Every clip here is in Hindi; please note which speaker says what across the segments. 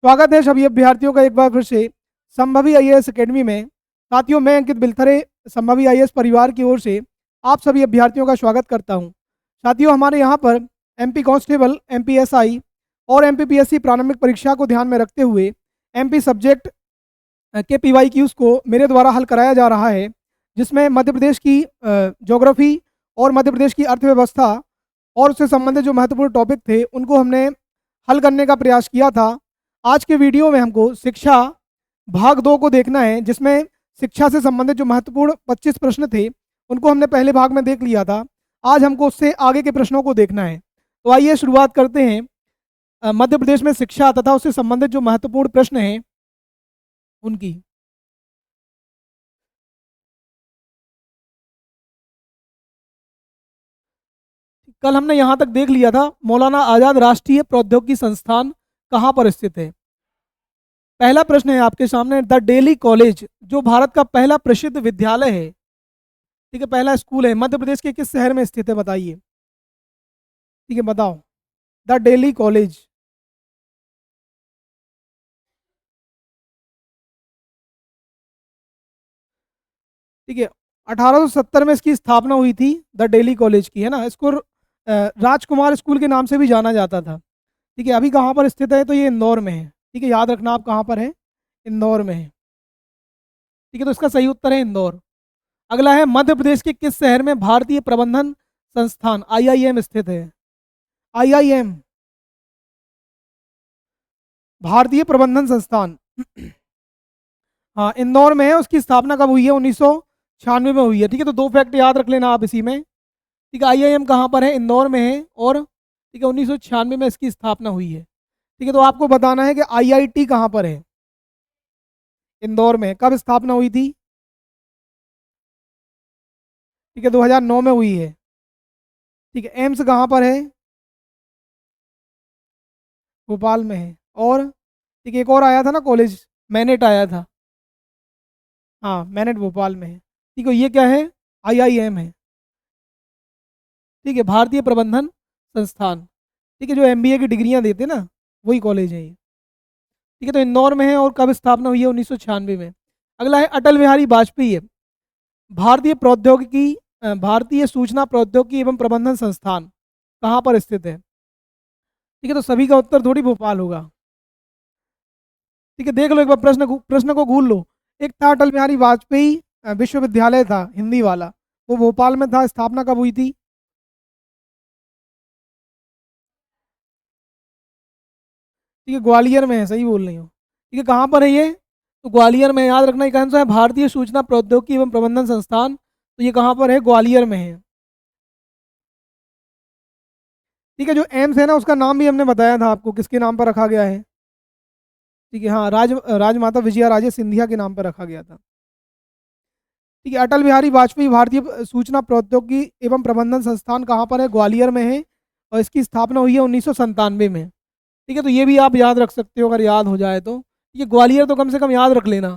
Speaker 1: स्वागत है सभी अभ्यर्थियों का एक बार फिर से संभवी आईएएस एकेडमी में। साथियों, मैं अंकित बिलथरे संभवी आईएएस परिवार की ओर से आप सभी अभ्यर्थियों का स्वागत करता हूं। साथियों, हमारे यहाँ पर एमपी कांस्टेबल, एमपीएसआई और एमपीपीएससी प्रारंभिक परीक्षा को ध्यान में रखते हुए एमपी सब्जेक्ट के पीवाईक्यूज को मेरे द्वारा हल कराया जा रहा है, जिसमें मध्य प्रदेश की ज्योग्राफी और मध्य प्रदेश की अर्थव्यवस्था और उससे संबंधित जो महत्वपूर्ण टॉपिक थे उनको हमने हल करने का प्रयास किया था। आज के वीडियो में हमको शिक्षा भाग 2 को देखना है, जिसमें शिक्षा से संबंधित जो महत्वपूर्ण 25 प्रश्न थे उनको हमने पहले भाग में देख लिया था। आज हमको उससे आगे के प्रश्नों को देखना है। तो आइए शुरुआत करते हैं मध्य प्रदेश में शिक्षा तथा उससे संबंधित जो महत्वपूर्ण प्रश्न हैं उनकी। कल हमने यहाँ तक देख लिया था मौलाना आज़ाद राष्ट्रीय प्रौद्योगिकी संस्थान कहाँ पर स्थित है। पहला प्रश्न है आपके सामने, द डेली कॉलेज जो भारत का पहला प्रसिद्ध विद्यालय है, ठीक है, पहला स्कूल है, मध्य प्रदेश के किस शहर में स्थित है बताइए। ठीक है, बताओ। The daily college. ठीक है, 1870 में इसकी स्थापना हुई थी, द डेली कॉलेज की, है ना। इसको राजकुमार स्कूल के नाम से भी जाना जाता था। ठीक है, अभी कहाँ पर स्थित है तो ये इंदौर में है। ठीक है, याद रखना आप कहाँ पर है, इंदौर में है। ठीक है, तो इसका सही उत्तर है इंदौर। अगला है, मध्य प्रदेश के किस शहर में भारतीय प्रबंधन संस्थान आईआईएम स्थित है। आईआईएम, भारतीय प्रबंधन संस्थान हाँ, इंदौर में है। उसकी स्थापना कब हुई है, 1996 में हुई है। ठीक है, तो दो फैक्ट याद रख लेना आप इसी में। ठीक है, आईआईएम कहाँ पर है, इंदौर में है, और ठीक है 1996 में इसकी स्थापना हुई है। ठीक है, तो आपको बताना है कि आईआईटी कहाँ पर है, इंदौर में, कब स्थापना हुई थी। ठीक है, 2009 में हुई है। ठीक है, एम्स कहाँ पर है, भोपाल में है। और ठीक है, एक और आया था ना कॉलेज, मैनेट आया था। हाँ, मैनेट भोपाल में है। ठीक है, ये क्या है, आईआईएम है। ठीक है, भारतीय प्रबंधन संस्थान। ठीक है, जो एमबीए की डिग्रियां देते ना, वही कॉलेज है ये। ठीक है, तो इंदौर में है और कब स्थापना हुई है, 1996 में। अगला है, अटल बिहारी वाजपेयी है भारतीय प्रौद्योगिकी भारतीय सूचना प्रौद्योगिकी एवं प्रबंधन संस्थान कहाँ पर स्थित है। ठीक है, तो सभी का उत्तर थोड़ी भोपाल होगा। ठीक है, देख लो एक बार प्रश्न को गूल लो। एक था अटल बिहारी वाजपेयी विश्वविद्यालय था हिंदी वाला, वो भोपाल में था, स्थापना कब हुई थी। ठीक है, ग्वालियर में है, सही बोल रही हो। ठीक है, कहाँ पर है ये, तो ग्वालियर में है। याद रखना, एक आंसर है भारतीय सूचना प्रौद्योगिकी एवं प्रबंधन संस्थान, तो ये कहाँ पर है, ग्वालियर में है। ठीक है, जो एम्स है ना उसका नाम भी हमने बताया था आपको, किसके नाम पर रखा गया है। ठीक है, हाँ, राजमाता विजया राजे सिंधिया के नाम पर रखा गया था। ठीक है, अटल बिहारी वाजपेयी भारतीय सूचना प्रौद्योगिकी एवं प्रबंधन संस्थान कहाँ पर है, ग्वालियर में है, और इसकी स्थापना हुई है 1997 में। ठीक है, तो ये भी आप याद रख सकते हो अगर याद हो जाए तो। ठीक है, ग्वालियर तो कम से कम याद रख लेना।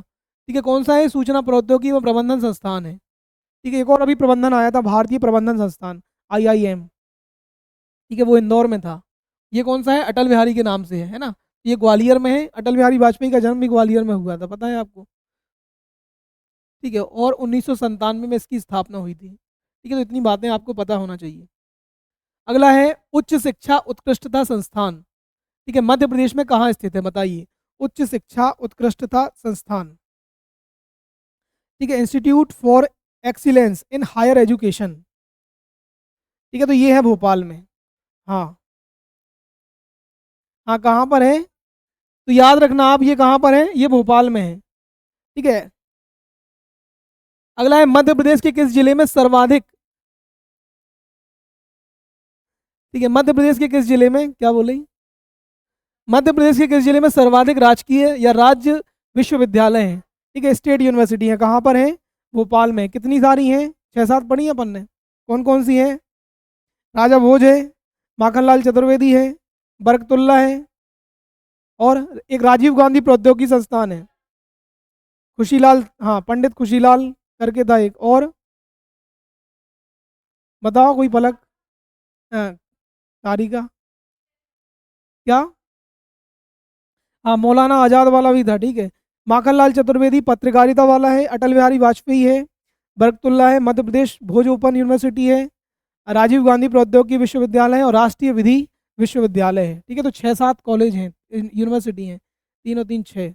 Speaker 1: ठीक है, कौन सा है, सूचना प्रौद्योगिकी एवं प्रबंधन संस्थान है। ठीक है, एक और अभी प्रबंधन आया था, भारतीय प्रबंधन संस्थान, आईआईएम। ठीक है, वो इंदौर में था। ये कौन सा है, अटल बिहारी के नाम से है ना। ये ग्वालियर में है। अटल बिहारी वाजपेयी का जन्म भी ग्वालियर में हुआ था, पता है आपको। ठीक है, और 1997 में इसकी स्थापना हुई थी। ठीक है, तो इतनी बातें आपको पता होना चाहिए। अगला है, उच्च शिक्षा उत्कृष्टता संस्थान। ठीक है, मध्य प्रदेश में कहाँ स्थित है बताइए, उच्च शिक्षा उत्कृष्टता संस्थान। ठीक है, institute for excellence in higher education. ठीक है, तो ये है भोपाल में। हाँ, हाँ, कहाँ पर है, तो याद रखना आप, ये कहाँ पर है, ये भोपाल में है। ठीक है, अगला है, मध्य प्रदेश के किस जिले में सर्वाधिक। ठीक है, मध्य प्रदेश के किस जिले में, क्या बोले, मध्य प्रदेश के किस जिले में सर्वाधिक राजकीय या राज्य विश्वविद्यालय हैं। ठीक है, स्टेट यूनिवर्सिटी है, कहाँ पर है, भोपाल में। कितनी सारी हैं, 6-7 पढ़ी हैं अपन ने। कौन कौन सी है, राजा भोज है, माखनलाल चतुर्वेदी है, बरकतुल्ला है, और एक राजीव गांधी प्रौद्योगिकी संस्थान है, खुशीलाल, हाँ, पंडित खुशीलाल करके था एक, और बताओ कोई पलक, हाँ, तारिका, क्या, हाँ, मौलाना आज़ाद वाला भी था, ठीक है। माखनलाल चतुर्वेदी पत्रकारिता वाला है, अटल बिहारी वाजपेयी है, बरकतुल्ला है, मध्य प्रदेश भोज ओपन यूनिवर्सिटी है, राजीव गांधी प्रौद्योगिकी विश्वविद्यालय है और राष्ट्रीय विधि विश्वविद्यालय है, ठीक है। तो 6-7 कॉलेज हैं, यूनिवर्सिटी हैं, तीनों तीन छः,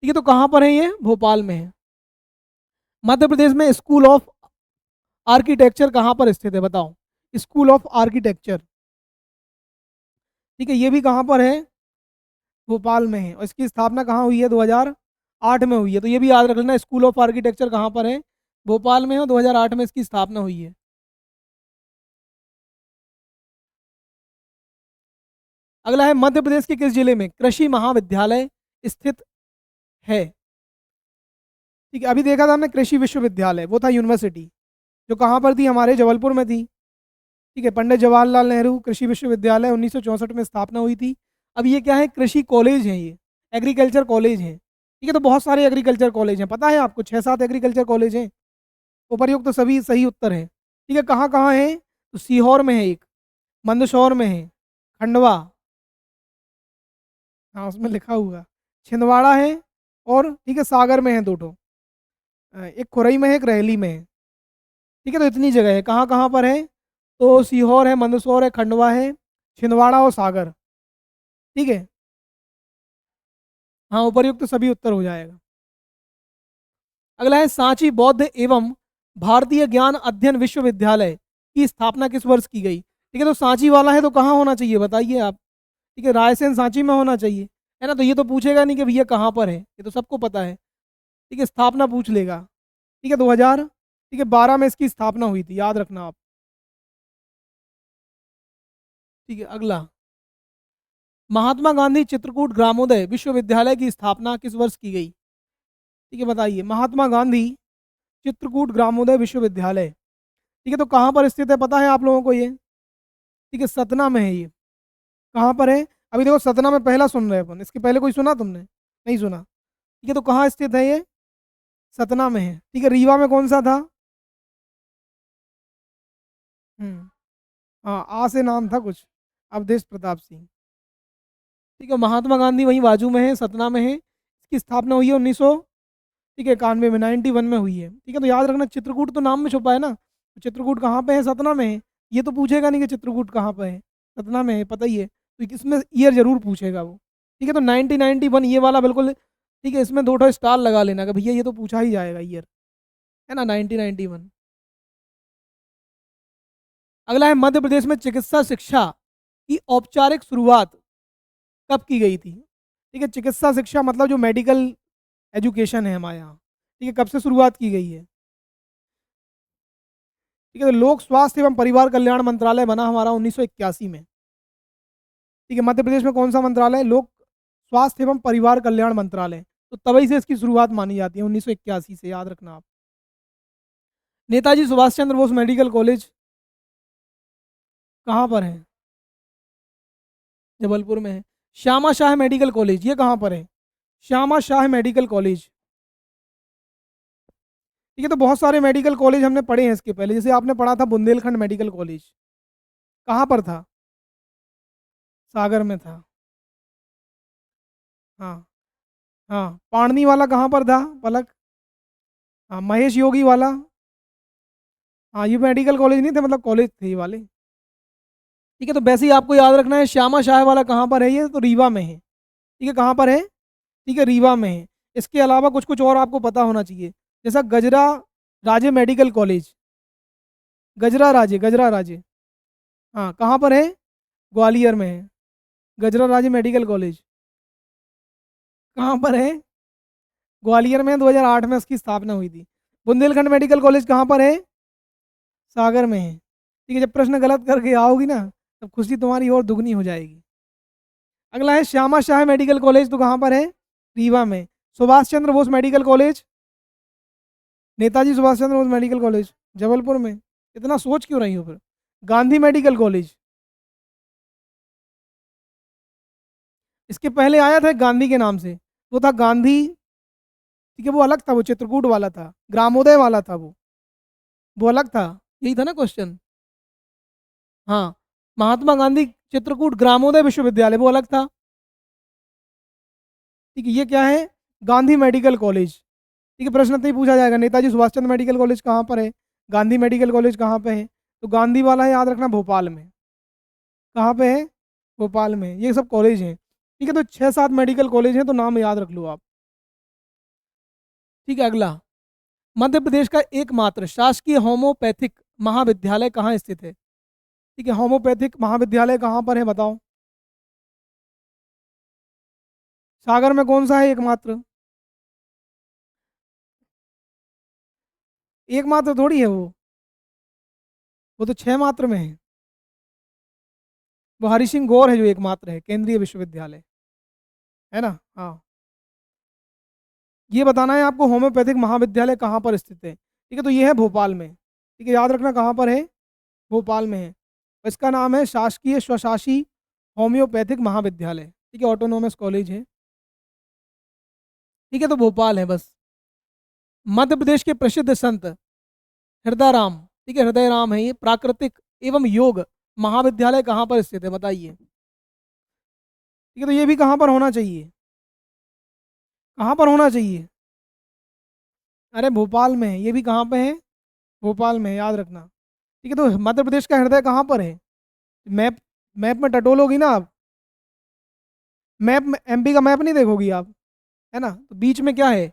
Speaker 1: ठीक है। तो कहाँ पर है ये? भोपाल में है। मध्य प्रदेश में स्कूल ऑफ आर्किटेक्चर कहाँ पर स्थित है बताओ? स्कूल ऑफ आर्किटेक्चर, ठीक है, ये भी कहाँ पर है? भोपाल में है। और इसकी स्थापना कहाँ हुई है? 2008 में हुई है। तो ये भी याद रख लेना, स्कूल ऑफ आर्किटेक्चर कहाँ पर है? भोपाल में है, और 2008 में इसकी स्थापना हुई है। अगला है, मध्य प्रदेश के किस जिले में कृषि महाविद्यालय स्थित है? ठीक है, अभी देखा था हमने कृषि विश्वविद्यालय, वो था यूनिवर्सिटी, जो कहाँ पर थी? हमारे जबलपुर में थी, ठीक है। पंडित जवाहरलाल नेहरू कृषि विश्वविद्यालय 1964 में स्थापना हुई थी। अब ये क्या है? कृषि कॉलेज है, ये एग्रीकल्चर कॉलेज है, ठीक है। तो बहुत सारे एग्रीकल्चर कॉलेज हैं, पता है आपको? 6-7 एग्रीकल्चर कॉलेज हैं। उपर्युक्त तो सभी सही उत्तर है, ठीक है। कहाँ कहाँ है? तो सीहोर में है एक, मंदसौर में है, खंडवा, हाँ उसमें लिखा हुआ, छिंदवाड़ा है, और ठीक है सागर में है दो ठो, एक खुरई में है, एक रहली में है, ठीक है। तो इतनी जगह है। कहाँ कहाँ पर है? तो सीहोर है, मंदसौर है, खंडवा है, छिंदवाड़ा और सागर, ठीक है। हाँ, उपर्युक्त तो सभी उत्तर हो जाएगा। अगला है, सांची बौद्ध एवं भारतीय ज्ञान अध्ययन विश्वविद्यालय की स्थापना किस वर्ष की गई? ठीक है, तो सांची वाला है तो कहाँ होना चाहिए बताइए आप? ठीक है, रायसेन सांची में होना चाहिए, है ना। तो ये तो पूछेगा नहीं कि भैया कहाँ पर है, ये तो सबको पता है, ठीक है। स्थापना पूछ लेगा, ठीक है। 2000, ठीक है, 12 में इसकी स्थापना हुई थी, याद रखना आप, ठीक है। अगला, महात्मा गांधी चित्रकूट ग्रामोदय विश्वविद्यालय की स्थापना किस वर्ष की गई? ठीक है, बताइए। महात्मा गांधी चित्रकूट ग्रामोदय विश्वविद्यालय, ठीक है, तो कहाँ पर स्थित है पता है आप लोगों को ये? ठीक है, सतना में है ये। कहाँ पर है? अभी देखो, सतना में पहला सुन रहे हैं अपन, इसके पहले कोई सुना तुमने? नहीं सुना, ठीक है। तो कहाँ स्थित है ये? सतना में है, ठीक है। रीवा में कौन सा था? हम्म, हाँ, आ से नाम था कुछ, अवधेश प्रताप सिंह, ठीक है। महात्मा गांधी वहीं बाजू में है, सतना में है। इसकी स्थापना हुई है 1900, ठीक है, 91 में, 91 में हुई है, ठीक है। तो याद रखना, चित्रकूट तो नाम में छुपा है ना, तो चित्रकूट कहाँ पे है? सतना में है। ये तो पूछेगा नहीं कि चित्रकूट कहाँ पे है, सतना में है, पता ही है। तो इसमें ईयर जरूर पूछेगा वो, ठीक है। तो 1991 ये वाला बिल्कुल, ठीक है। इसमें दो ठो स्टार लगा लेना कि भैया ये तो पूछा ही जाएगा ईयर, है ना, 1991। अगला है, मध्य प्रदेश में चिकित्सा शिक्षा की औपचारिक शुरुआत कब की गई थी? ठीक है, चिकित्सा शिक्षा मतलब जो मेडिकल एजुकेशन है हमारे यहाँ, ठीक है, कब से शुरुआत की गई है? ठीक है, तो लोक स्वास्थ्य एवं परिवार कल्याण मंत्रालय बना हमारा 1981 में, ठीक है। मध्य प्रदेश में कौन सा मंत्रालय? लोक स्वास्थ्य एवं परिवार कल्याण मंत्रालय, तो तभी से इसकी शुरुआत मानी जाती है, 1981 से, याद रखना आप। नेताजी सुभाष चंद्र बोस मेडिकल कॉलेज कहाँ पर है? जबलपुर में है। श्यामा शाह मेडिकल कॉलेज ये कहाँ पर है? श्यामा शाह मेडिकल कॉलेज, ठीक है। तो बहुत सारे मेडिकल कॉलेज हमने पढ़े हैं इसके पहले, जैसे आपने पढ़ा था बुंदेलखंड मेडिकल कॉलेज, कहाँ पर था? सागर में था, हाँ। हाँ, पाणनी वाला कहाँ पर था? पलक, हाँ। महेश योगी वाला, हाँ, ये मेडिकल कॉलेज नहीं थे, मतलब कॉलेज थे ये वाले, ठीक है। तो वैसे ही आपको याद रखना है, श्यामा शाह वाला कहाँ पर है? ये तो रीवा में है, ठीक है। कहाँ पर है? ठीक है, रीवा में है। इसके अलावा कुछ कुछ और आपको पता होना चाहिए, जैसा गजरा राजे मेडिकल कॉलेज, गजरा राजे, हाँ, कहाँ पर है? ग्वालियर में है। गजरा राजे मेडिकल कॉलेज कहाँ पर है? ग्वालियर में, 2008 में उसकी स्थापना हुई थी। बुंदेलखंड मेडिकल कॉलेज कहाँ पर है? सागर में है, ठीक है। जब प्रश्न गलत करके आओगी ना, तब खुशी तुम्हारी और दुगनी हो जाएगी। अगला है, श्यामा शाह मेडिकल कॉलेज तो कहाँ पर है? रीवा में। Subhash Chandra Bose medical college, Netaji Subhash Chandra Bose medical college Jabalpur में। इतना सोच क्यों रही हो फिर? गांधी मेडिकल कॉलेज, इसके पहले आया था गांधी के नाम से, वो था गांधी, ठीक है, वो अलग था, वो चित्रकूट वाला था, ग्रामोदय वाला था वो अलग था। यही था ना क्वेश्चन? हाँ, महात्मा गांधी चित्रकूट ग्रामोदय विश्वविद्यालय वो अलग था, ठीक है, ये क्या है? Gandhi medical college. ठीक है, प्रश्न तो ही पूछा जाएगा, नेताजी सुभाष चंद्र मेडिकल कॉलेज कहाँ पर है, गांधी मेडिकल कॉलेज कहाँ पे है? तो गांधी वाला है, याद रखना, भोपाल में। कहाँ पे है? भोपाल में। ये सब कॉलेज हैं। ठीक है, तो 6-7 मेडिकल कॉलेज हैं, तो नाम याद रख लो आप। ठीक है, अगला, मध्य प्रदेश का एकमात्र शासकीय होम्योपैथिक महाविद्यालय कहाँ स्थित है? ठीक है, होम्योपैथिक महाविद्यालय कहाँ पर है बताओ? सागर में कौन सा है एकमात्र? एकमात्र थोड़ी है वो तो 6 मात्र में है। वो हरि सिंह गौर है जो एकमात्र है, केंद्रीय विश्वविद्यालय, है ना? हाँ, ये बताना है आपको होम्योपैथिक महाविद्यालय कहाँ पर स्थित है। ठीक है, तो ये है भोपाल में। ठीक है, याद रखना कहाँ पर है, भोपाल में है। इसका नाम है शासकीय स्वशासी होम्योपैथिक महाविद्यालय। ठीक है, ऑटोनोमस कॉलेज है। ठीक है, तो भोपाल है बस। मध्य प्रदेश के प्रसिद्ध संत हृदय राम, ठीक है, हृदय राम है ये, प्राकृतिक एवं योग महाविद्यालय कहाँ पर स्थित है बताइए? ठीक है, तो ये भी कहाँ पर होना चाहिए? कहाँ पर होना चाहिए? अरे भोपाल में है, ये भी कहाँ पे है? भोपाल में है, याद रखना। ठीक है, तो मध्य प्रदेश का हृदय कहाँ पर है? मैप, मैप में टटोलोगी ना आप, मैप में एमपी का मैप नहीं देखोगी आप, है ना? तो बीच में क्या है?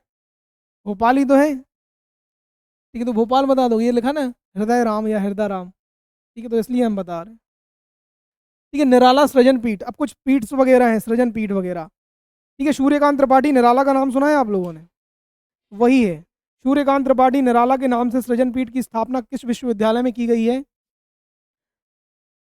Speaker 1: भोपाल ही तो है। ठीक है, तो भोपाल बता दो, ये लिखा ना, हृदय राम या हृदय राम। ठीक है, तो इसलिए हम बता रहे हैं। ठीक है, निराला सृजन पीठ, अब कुछ पीठ वगैरह हैं, सृजन पीठ वगैरह। ठीक है, सूर्यकांत त्रिपाठी निराला का नाम सुना है आप लोगों ने? वही है, सूर्यकांत त्रिपाठी निराला के नाम से सृजन पीठ की स्थापना किस विश्वविद्यालय में की गई है?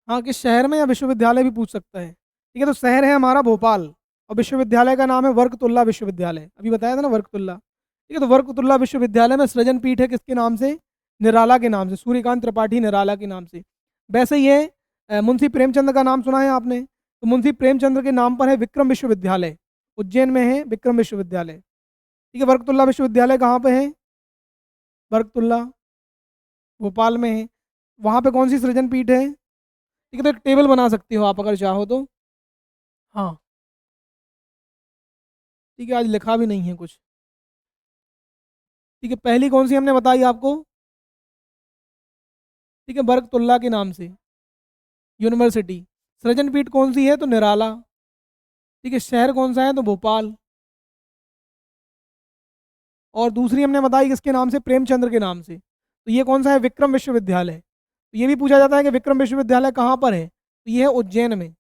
Speaker 1: हाँ, किस शहर में, या विश्वविद्यालय भी पूछ सकता है। ठीक है, तो शहर है हमारा भोपाल, और विश्वविद्यालय का नाम है वर्कतुल्ला विश्वविद्यालय, अभी बताया था ना, वर्कतुल्ला। ठीक है, तो वर्कतुल्ला विश्वविद्यालय में सृजन पीठ है किसके नाम से? निराला के नाम से, सूर्यकांत त्रिपाठी निराला के नाम से। वैसे ही है, मुंशी प्रेमचंद का नाम सुना है आपने? तो मुंशी प्रेमचंद के नाम पर है विक्रम विश्वविद्यालय, उज्जैन में है विक्रम विश्वविद्यालय। ठीक है, वर्कतुल्ला विश्वविद्यालय कहाँ पे है? वर्कतुल्ला भोपाल में है। वहाँ पे कौन सी सृजन पीठ है? ठीक है, तो एक टेबल बना सकती हो आप अगर चाहो तो। हाँ, ठीक है, आज लिखा भी नहीं है कुछ। ठीक है, पहली कौन सी हमने बताई आपको? ठीक है, बरकतुल्ला के नाम से यूनिवर्सिटी। सृजन पीठ कौन सी है? तो निराला। ठीक है, शहर कौन सा है? तो भोपाल। और दूसरी हमने बताई किसके नाम से? प्रेमचंद्र के नाम से। तो ये कौन सा है? विक्रम विश्वविद्यालय। तो ये भी पूछा जाता है कि विक्रम विश्वविद्यालय कहाँ पर है, तो ये है उज्जैन में।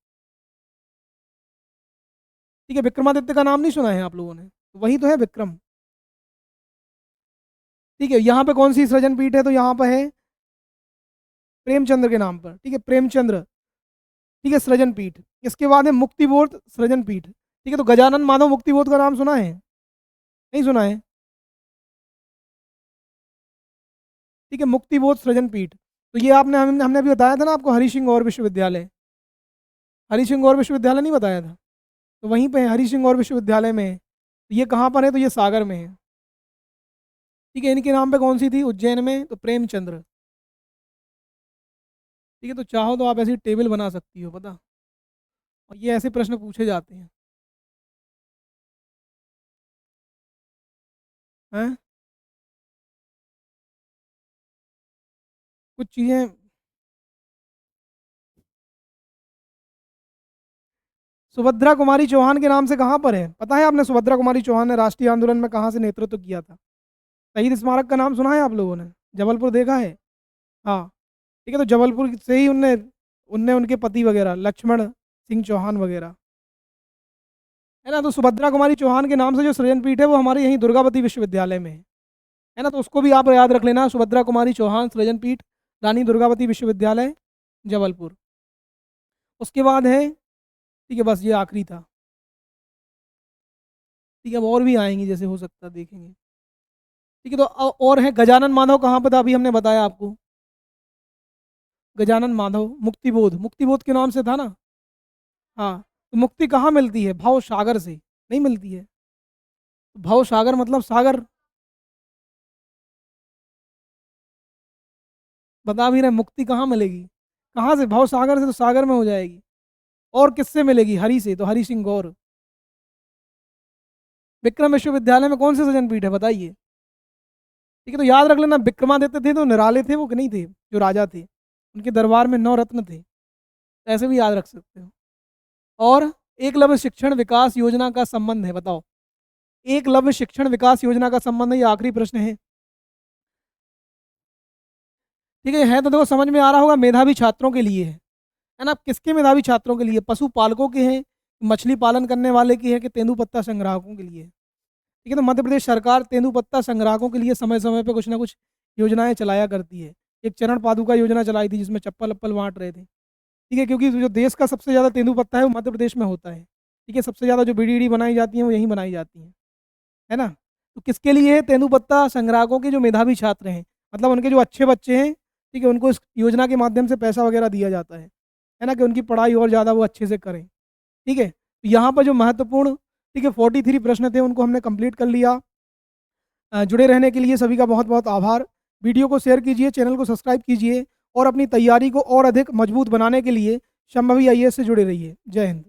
Speaker 1: ठीक है, विक्रमादित्य का नाम नहीं सुना है आप लोगों ने? तो वही तो है विक्रम। ठीक है, यहाँ पे कौन सी सृजन पीठ है? तो यहाँ पर है प्रेमचंद्र के नाम पर। ठीक है, प्रेमचंद्र, ठीक है, सृजन पीठ। इसके बाद है मुक्तिबोध सृजन पीठ। ठीक है, तो गजानन माधव मुक्तिबोध का नाम सुना है? नहीं सुना है? ठीक है, मुक्तिबोध सृजन पीठ। तो ये आपने हमने अभी बताया था ना आपको, हरि सिंह गौर विश्वविद्यालय। हरि सिंह गौर विश्वविद्यालय नहीं बताया था? तो वहीं पे है, हरि सिंह गौर विश्वविद्यालय में है। तो ये कहाँ पर है? तो ये सागर में है। ठीक है, इनके नाम पे कौन सी थी उज्जैन में? तो प्रेमचंद्र। ठीक है, तो चाहो तो आप ऐसी टेबल बना सकती हो, पता। और ये ऐसे प्रश्न पूछे जाते हैं। हैं, कुछ चीज़ें। सुभद्रा कुमारी चौहान के नाम से कहाँ पर है पता है आपने? सुभद्रा कुमारी चौहान ने राष्ट्रीय आंदोलन में कहाँ से नेतृत्व किया था? शहीद स्मारक का नाम सुना है आप लोगों ने? जबलपुर देखा है? हाँ, ठीक है, तो जबलपुर से ही उनने उनने उनके पति वगैरह लक्ष्मण सिंह चौहान वगैरह, है ना? तो सुभद्रा कुमारी चौहान के नाम से जो सृजन पीठ है वो हमारे यहीं दुर्गावती विश्वविद्यालय में है ना? तो उसको भी आप याद रख लेना, सुभद्रा कुमारी चौहान सृजन पीठ, रानी दुर्गावती विश्वविद्यालय, जबलपुर। उसके बाद है, ठीक है, बस ये आखिरी था। ठीक है, अब और भी आएंगी जैसे हो सकता है, देखेंगे। ठीक है, तो और है गजानन माधव कहाँ पर था? अभी हमने बताया आपको, गजानन माधव मुक्तिबोध, मुक्तिबोध के नाम से था ना? हाँ, तो मुक्ति कहाँ मिलती है? भाव सागर से नहीं मिलती है। भाव सागर मतलब सागर, बता भी रहे, मुक्ति कहाँ मिलेगी? कहाँ से? भाव सागर से, तो सागर में हो जाएगी। और किससे मिलेगी? हरि से, तो हरि सिंह गौर। विक्रम विश्वविद्यालय में कौन से सजन पीठ है बताइए। ठीक है, तो याद रख लेना, विक्रमादित्य थे तो निराले थे वो कि नहीं थे, जो राजा थे उनके दरबार में 9 रत्न थे, ऐसे भी याद रख सकते हो। और एकलव्य शिक्षण विकास योजना का संबंध है, बताओ एकलव्य शिक्षण विकास योजना का संबंध है, ये आखिरी प्रश्न है। ठीक है तो देखो समझ में आ रहा होगा, मेधावी छात्रों के लिए है ना। किसके मेधावी छात्रों के लिए, पशुपालकों के हैं, मछली पालन करने वाले की है, कि तेंदुपत्ता संग्राहकों के लिए। ठीक है, तो मध्य प्रदेश सरकार तेंदुपत्ता संग्राहकों के लिए समय समय पर कुछ ना कुछ योजनाएं चलाया करती है। एक चरण पादुका योजना चलाई थी जिसमें चप्पल अप्पल बांट रहे थे। ठीक है, क्योंकि जो देश का सबसे ज़्यादा तेंदुपत्ता है वो मध्य प्रदेश में होता है। ठीक है, सबसे ज़्यादा जो बीडीडी बनाई जाती है वो यहीं बनाई जाती है ना। तो किसके लिए है, तेंदुपत्ता संग्राहकों के जो मेधावी छात्र हैं, मतलब उनके जो अच्छे बच्चे हैं, ठीक है, उनको इस योजना के माध्यम से पैसा वगैरह दिया जाता है ना, कि उनकी पढ़ाई और ज़्यादा वो अच्छे से करें। ठीक है, तो यहाँ पर जो महत्वपूर्ण, ठीक है, 43 प्रश्न थे उनको हमने कंप्लीट कर लिया। जुड़े रहने के लिए सभी का बहुत बहुत आभार। वीडियो को शेयर कीजिए, चैनल को सब्सक्राइब कीजिए और अपनी तैयारी को और अधिक मजबूत बनाने के लिए संभवी आईएएस से जुड़े रहिए। जय हिंद।